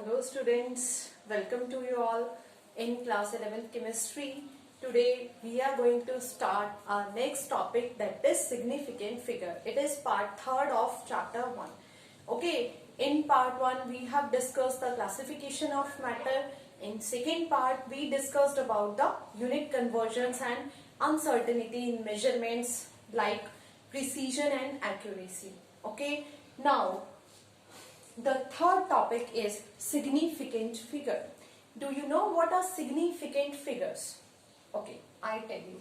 Hello students, welcome to you all in class 11th chemistry. Today we are going to start our next topic, that is significant figure. It is part 3rd of chapter 1. Okay, in part 1 we have discussed the classification of matter. In second part we discussed about the unit conversions and uncertainty in measurements like precision and accuracy. Okay, now the third topic is significant figure. Do you know what are significant figures? Okay, I tell you.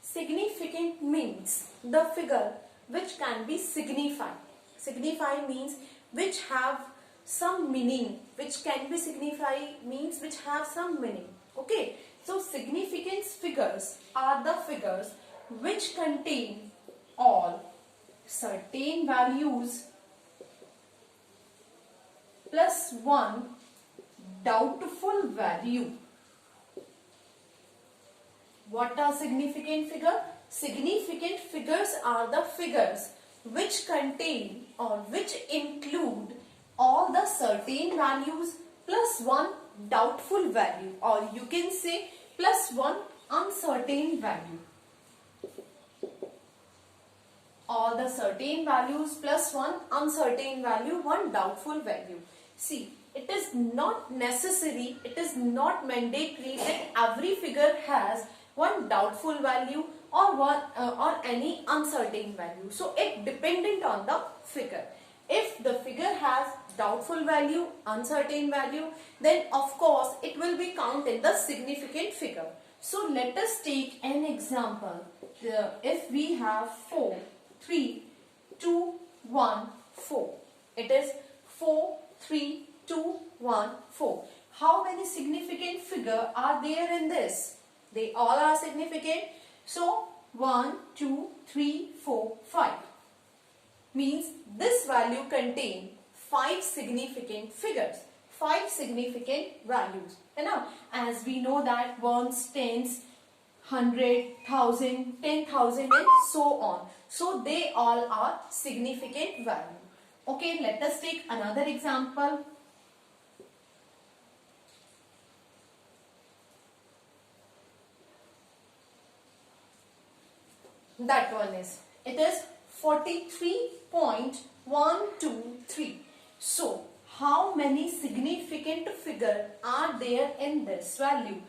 Significant means the figure which can be signified. Signify means which have some meaning. Which can be signify means which have some meaning. Okay, so significance figures are the figures which contain all certain values plus one doubtful value. What are significant figure? Significant figures are the figures which contain or which include all the certain values plus one doubtful value, or you can say plus one uncertain value. All the certain values plus one uncertain value, one doubtful value. See, it is not necessary, it is not mandatory that every figure has one doubtful value or any uncertain value. So it dependent on the figure. If the figure has doubtful value, uncertain value, then of course it will be counted the significant figure. So let us take an example. If we have 4, 3, 2, 1, 4. It is 4, 3, 2, 1, 4. How many significant figures are there in this? They all are significant. So 1, 2, 3, 4, 5. Means this value contains 5 significant figures. 5 significant values. As we know that ones, tens, 100, 1000, 10,000 and so on. So they all are significant value. Okay, let us take another example. That one is, it is 43.123. So how many significant figures are there in this value?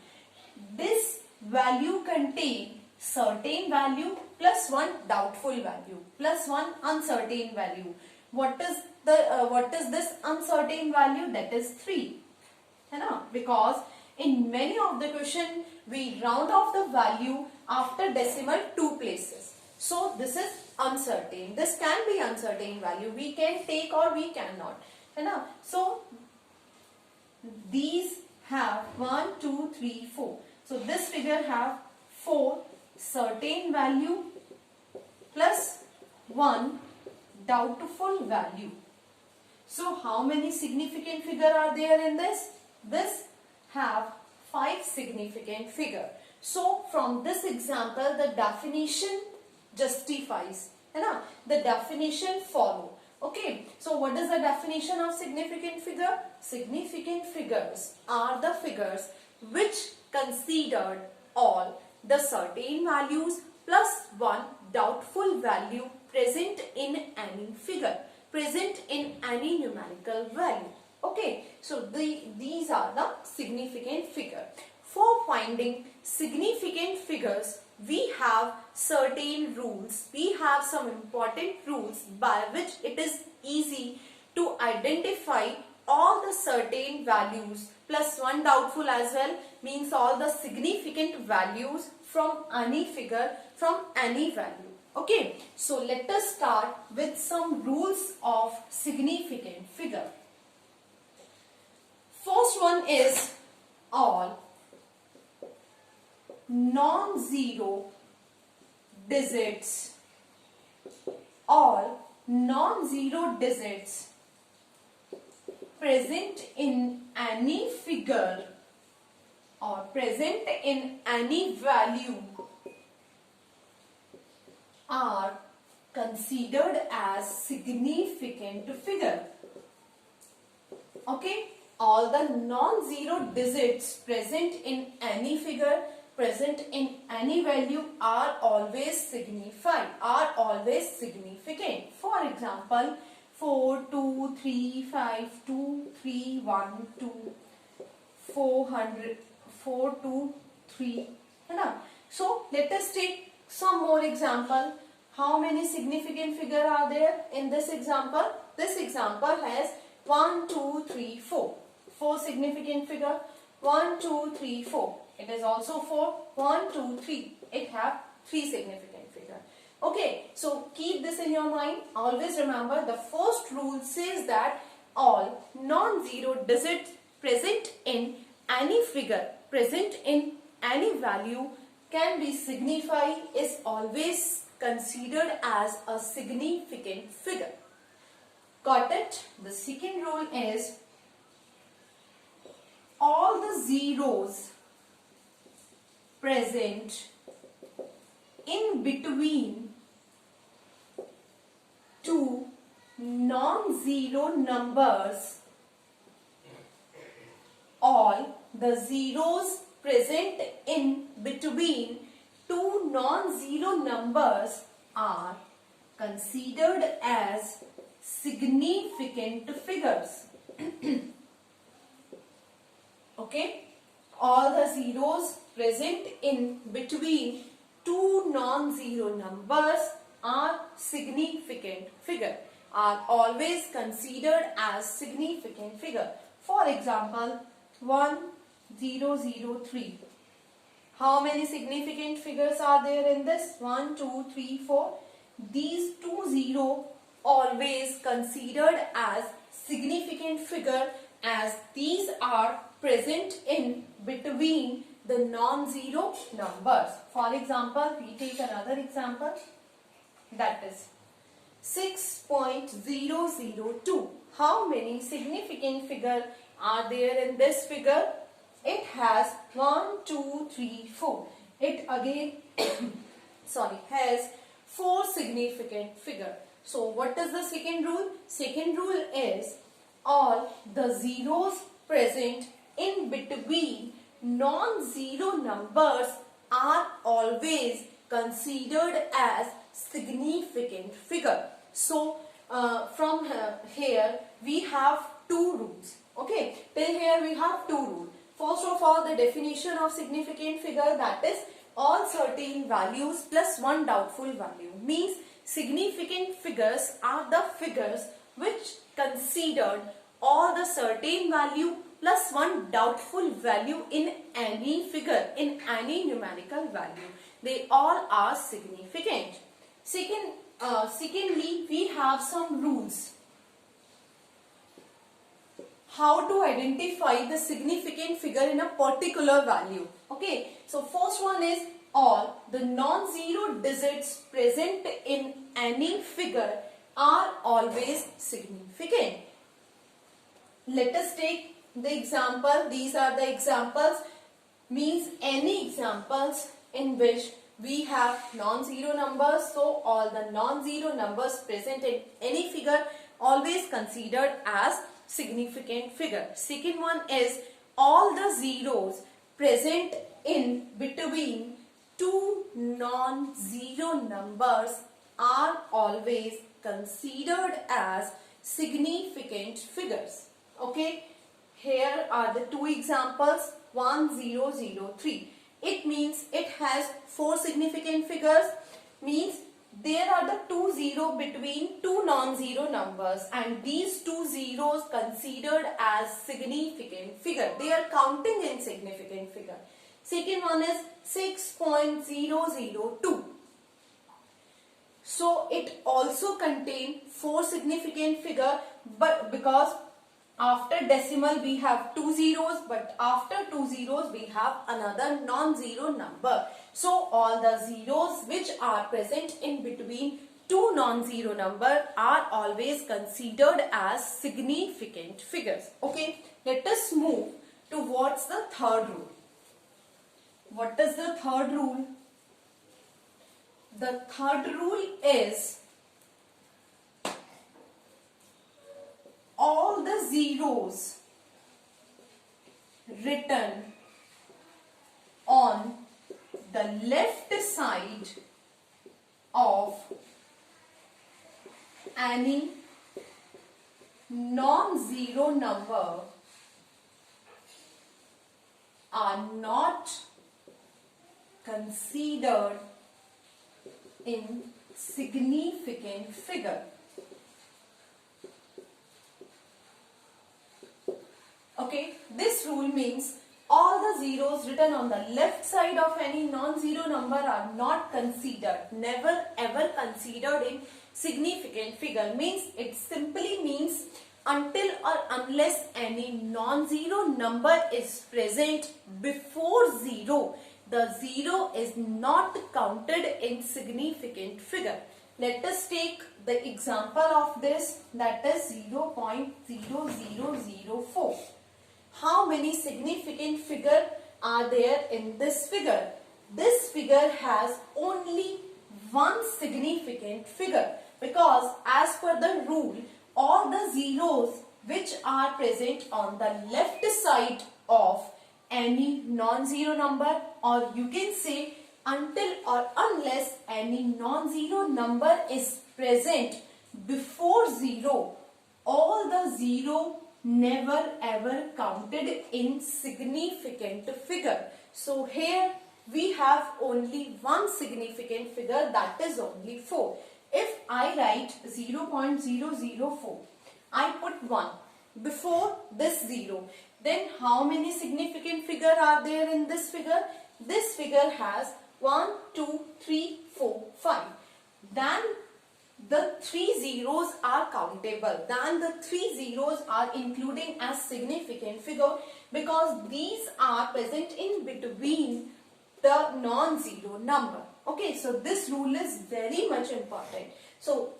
This value contains certain value plus one doubtful value plus one uncertain value. What is this uncertain value? That is 3. Because in many of the question we round off the value after decimal 2 places. So this is uncertain. This can be uncertain value. We can take or we cannot. So these have 1, 2, 3, 4. So this figure have 4 certain value plus 1 doubtful value. So how many significant figure are there in this? This have 5 significant figure. So from this example the definition justifies. The definition follow. Okay, so what is the definition of significant figure? Significant figures are the figures which considered all the certain values plus one doubtful value present in any figure, present in any numerical value. Okay, so these are the significant figure. For finding significant figures, we have certain rules. We have some important rules by which it is easy to identify all the certain values plus one doubtful as well, means all the significant values from any figure, from any value. Okay, so let us start with some rules of significant figure. First one is all non-zero digits. All non-zero digits present in any figure or present in any value are considered as significant figure. Okay, all the non-zero digits present in any figure, present in any value are always signified, are always significant. For example, 4, 2, 3, 5, 2, 3, 1, 2, 400, 4, 2, 3. So let us take some more example. How many significant figure are there in this example? This example has 1, 2, 3, 4. 4 significant figure. 1, 2, 3, 4. It is also 4. 1, 2, 3. It have 3 significant figure. Okay, so keep this in your mind. Always remember the first rule says that all non-zero digits present in any figure, present in any value can be signified, is always considered as a significant figure. Got it? The second rule is all the zeros present in between two non-zero numbers, all the zeros present in between two non-zero numbers are considered as significant figures. Okay, all the zeros present in between two non-zero numbers are significant figure, are always considered as significant figure. For example, 1, 0, 0, 3. How many significant figures are there in this? 1, 2, 3, 4. These two zero always considered as significant figure, as these are present in between the non-zero numbers. For example, we take another example, that is 6.002. How many significant figure are there in this figure? It has 1, 2, 3, 4. It again has 4 significant figure. So what is the second rule? Second rule is all the zeros present in between non-zero numbers are always considered as significant figure. So from here we have two rules. Okay, till here we have two rules. First of all, the definition of significant figure, that is all certain values plus one doubtful value, means significant figures are the figures which considered all the certain value plus one doubtful value in any figure, in any numerical value. They all are significant. Secondly, we have some rules. How to identify the significant figure in a particular value. Okay, so first one is all the non-zero digits present in any figure are always significant. Let us take the example. These are the examples, means any examples in which we have non-zero numbers. So all the non-zero numbers present in any figure always considered as significant figure. Second one is all the zeros present in between two non-zero numbers are always considered as significant figures. Okay, here are the two examples. 1003. It means it has 4 significant figures, means there are the two zero between two non-zero numbers, and these two zeros considered as significant figure. They are counting in significant figure. Second one is 6.002. So it also contains 4 significant figure, but because after decimal we have 2 zeros, but after 2 zeros we have another non-zero number. So all the zeros which are present in between two non-zero number are always considered as significant figures. Okay, let us move towards the third rule. What is the third rule? The third rule is all the zeros written on the left side of any non-zero number are not considered in significant figure. Okay, this rule means all the zeros written on the left side of any non-zero number are not considered, never ever considered in significant figure. Means it simply means until or unless any non-zero number is present before zero, the zero is not counted in significant figure. Let us take the example of this, that is 0.0004. How many significant figure are there in this figure? This figure has only one significant figure, because as per the rule, all the zeros which are present on the left side of any non-zero number, or you can say until or unless any non-zero number is present before zero, all the zero never ever counted in significant figure. So here we have only one significant figure, that is only 4. If I write 0.004, I put 1 before this 0, then how many significant figure are there in this figure? This figure has 1, 2, 3, 4, 5. Then the 3 zeros are countable. Then the 3 zeros are including as significant figure, because these are present in between the non-zero number. Okay, so this rule is very much important. So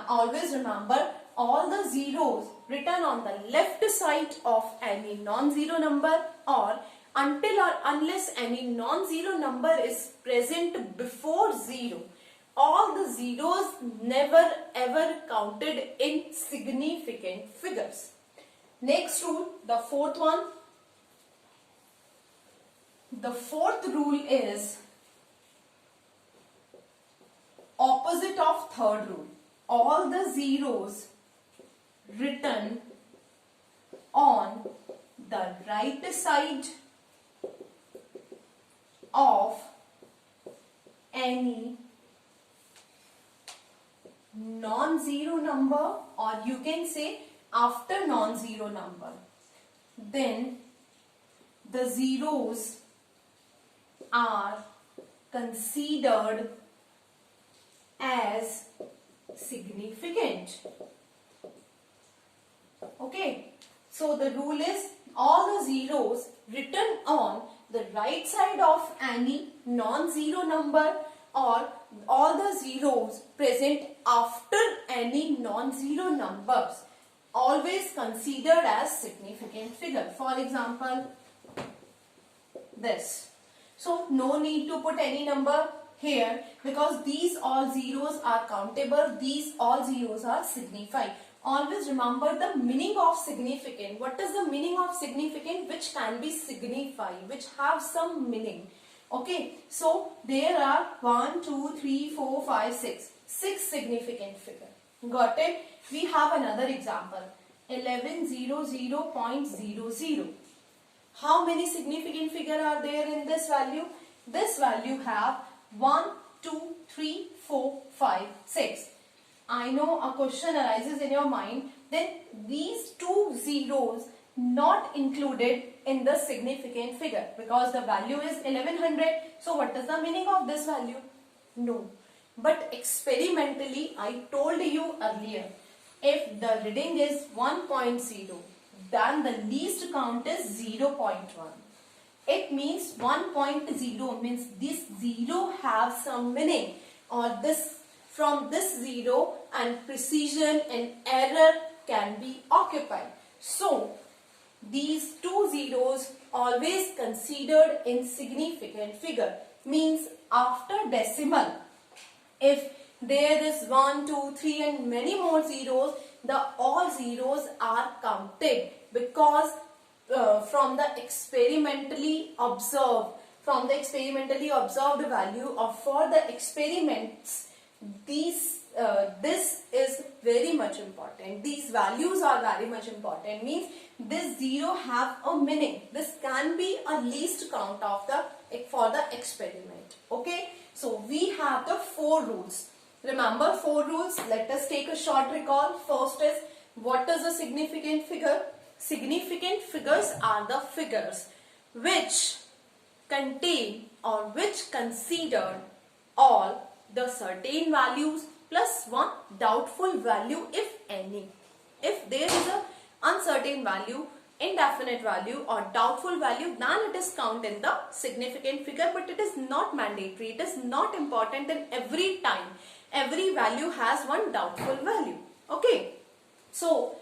always remember, all the zeros written on the left side of any non-zero number, or until or unless any non-zero number is present before 0, all the zeros never ever counted in significant figures. Next rule, the fourth one. The fourth rule is opposite of third rule. All the zeros written on the right side of any non-zero number, or you can say after non-zero number, then the zeros are considered as significant. Okay, so the rule is all the zeros written on the right side of any non-zero number, or all the zeros present after any non-zero numbers, always considered as significant figure. For example, this. So no need to put any number here, because these all zeros are countable, these all zeros are signified. Always remember the meaning of significant. What is the meaning of significant? Which can be signified, which have some meaning. Okay, so there are 1, 2, 3, 4, 5, 6. 6 significant figure. Got it? We have another example. 1100.00. How many significant figure are there in this value? This value have 1, 2, 3, 4, 5, 6. I know a question arises in your mind. Then these two zeros not included in the significant figure, because the value is 1100. So what is the meaning of this value? No. But experimentally, I told you earlier, if the reading is 1.0, then the least count is 0.1. It means 1.0 means this 0 have some meaning, or this from this 0 and precision and error can be occupied. So these two zeros always considered in significant figure, means after decimal, if there is 1, 2, 3 and many more zeros, the all zeros are counted, because from the experimentally observed value, or for the experiments, this is very much important. These values are very much important. Means this 0 have a meaning. This can be a least count of the for the experiment. Okay. So we have the 4 rules. Remember 4 rules. Let us take a short recall. First is, what is a significant figure? Significant figures are the figures which contain or which consider all the certain values plus one doubtful value, if any. If there is a uncertain value, indefinite value or doubtful value, then it is counted in the significant figure, but it is not mandatory. It is not important in every time. Every value has one doubtful value. Okay. So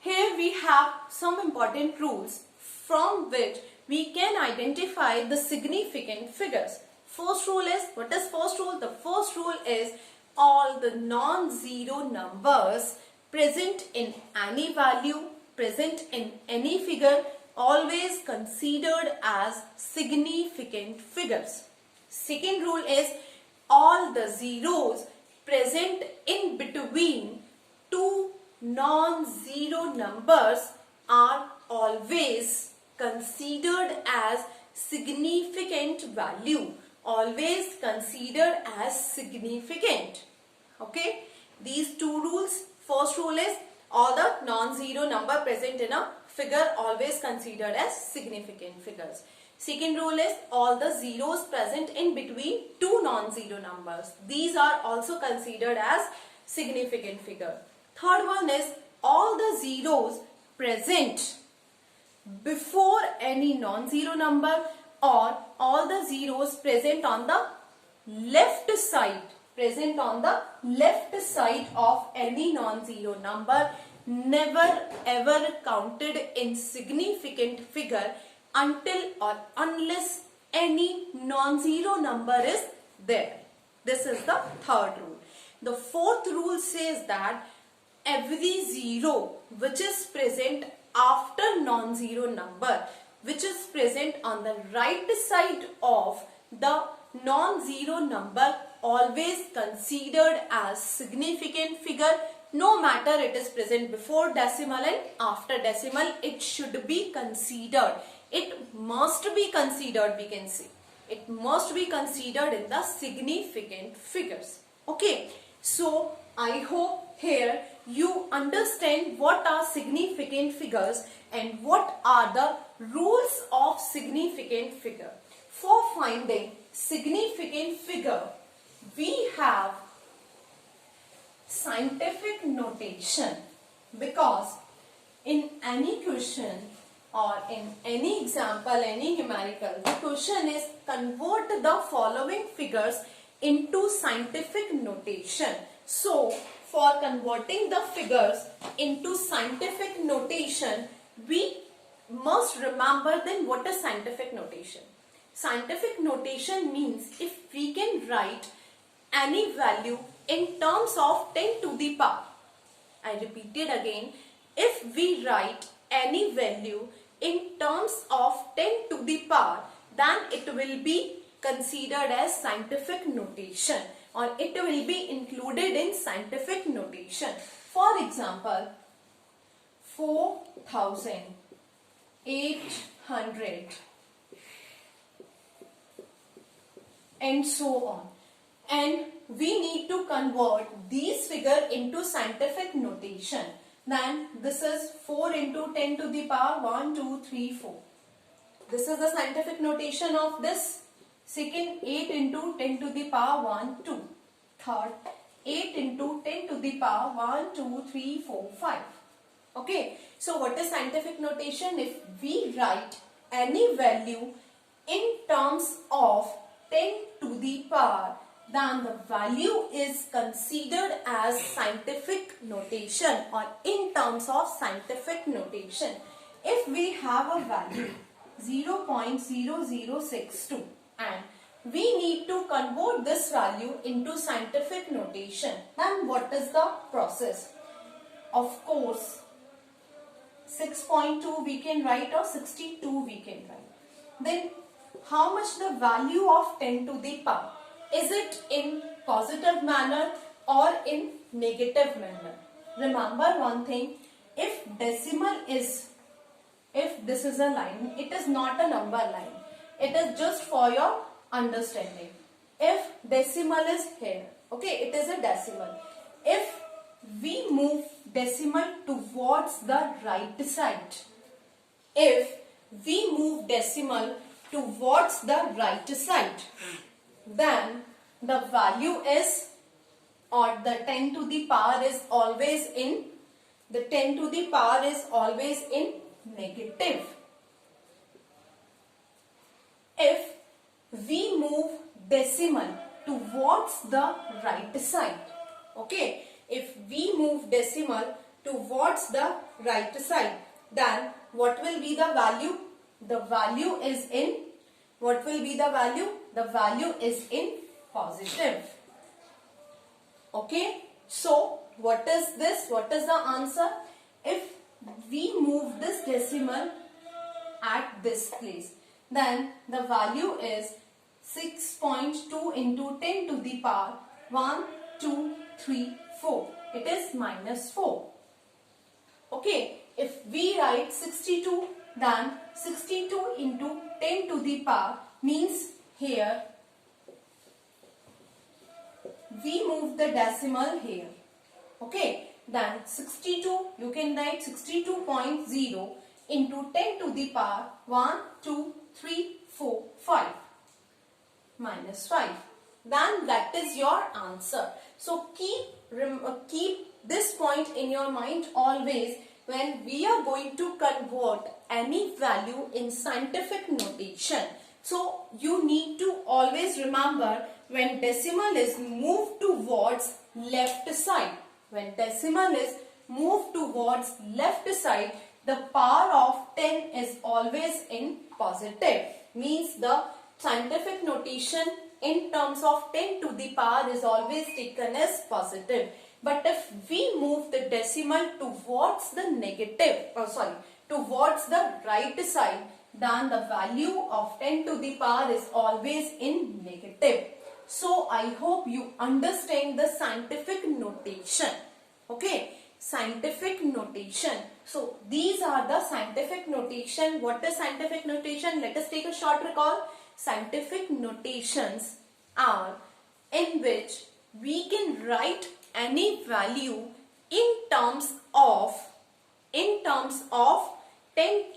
here we have some important rules from which we can identify the significant figures. First rule is, what is first rule? The first rule is, all the non-zero numbers present in any value, present in any figure, always considered as significant figures. Second rule is, all the zeros present in between two non-zero numbers are always considered as significant value. Always considered as significant. Okay. These two rules. First rule is, all the non-zero number present in a figure always considered as significant figures. Second rule is, all the zeros present in between two non-zero numbers, these are also considered as significant figure. Third one is, all the zeros present before any non-zero number, or all the zeros present on the left side of any non-zero number, never ever counted in significant figure until or unless any non-zero number is there. This is the third rule. The fourth rule says that every zero which is present after non-zero number, which is present on the right side of the non-zero number, always considered as significant figure, no matter it is present before decimal and after decimal, it should be considered. It must be considered, we can say. It must be considered in the significant figures. Okay. So, I hope here you understand what are significant figures and what are the rules of significant figure. For finding significant figure, we have scientific notation, because in any question or in any example, any numerical, the question is, convert the following figures into scientific notation. So, for converting the figures into scientific notation, we must remember then what is scientific notation. Scientific notation means if we can write any value in terms of 10 to the power. I repeat it again. If we write any value in terms of 10 to the power, then it will be considered as scientific notation, or it will be included in scientific notation. For example, 4,800 and so on. And we need to convert these figure into scientific notation. Then this is 4 into 10 to the power 1, 2, 3, 4. This is the scientific notation of this. Second, 8 into 10 to the power 1, 2. Third, 8 into 10 to the power 1, 2, 3, 4, 5. Okay. So what is scientific notation? If we write any value in terms of 10 to the power, then the value is considered as scientific notation, or in terms of scientific notation. If we have a value 0.0062 and we need to convert this value into scientific notation, then what is the process? Of course, 6.2 we can write or 62 we can write. Then how much the value of 10 to the power? Is it in positive manner or in negative manner? Remember one thing, if this is a line, it is not a number line. It is just for your understanding. If decimal is here, okay, it is a decimal. If we move decimal towards the right side, if we move decimal towards the right side, then the value is, or the 10 to the power is always in, the 10 to the power is always in negative. If we move decimal towards the right side, okay, if we move decimal towards the right side, then what will be the value? The value is in, what will be the value? The value is in positive. Okay, so what is this? What is the answer? If we move this decimal at this place, then the value is 6.2 into 10 to the power 1, 2, 3, 4. It is minus 4. Okay, if we write 62, then 62 into 10 to the power means here we move the decimal here. Okay, then 62, you can write 62.0 into 10 to the power 1, 2, 3, 4, 5 minus 5. Then that is your answer. So keep this point in your mind always when we are going to convert any value in scientific notation. So you need to always remember when decimal is moved towards left side. When decimal is moved towards left side, the power of 10 is always in positive. Means the scientific notation in terms of 10 to the power is always taken as positive. But if we move the decimal towards the towards the right side, then the value of 10 to the power is always in negative. So I hope you understand the scientific notation. Okay, scientific notation. So these are the scientific notation. What is scientific notation? Let us take a short recall. Scientific notations are in which we can write any value in terms of 10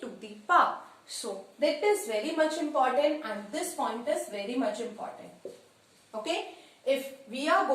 to the power. So that is very much important, and this point is very much important. Okay, if we are going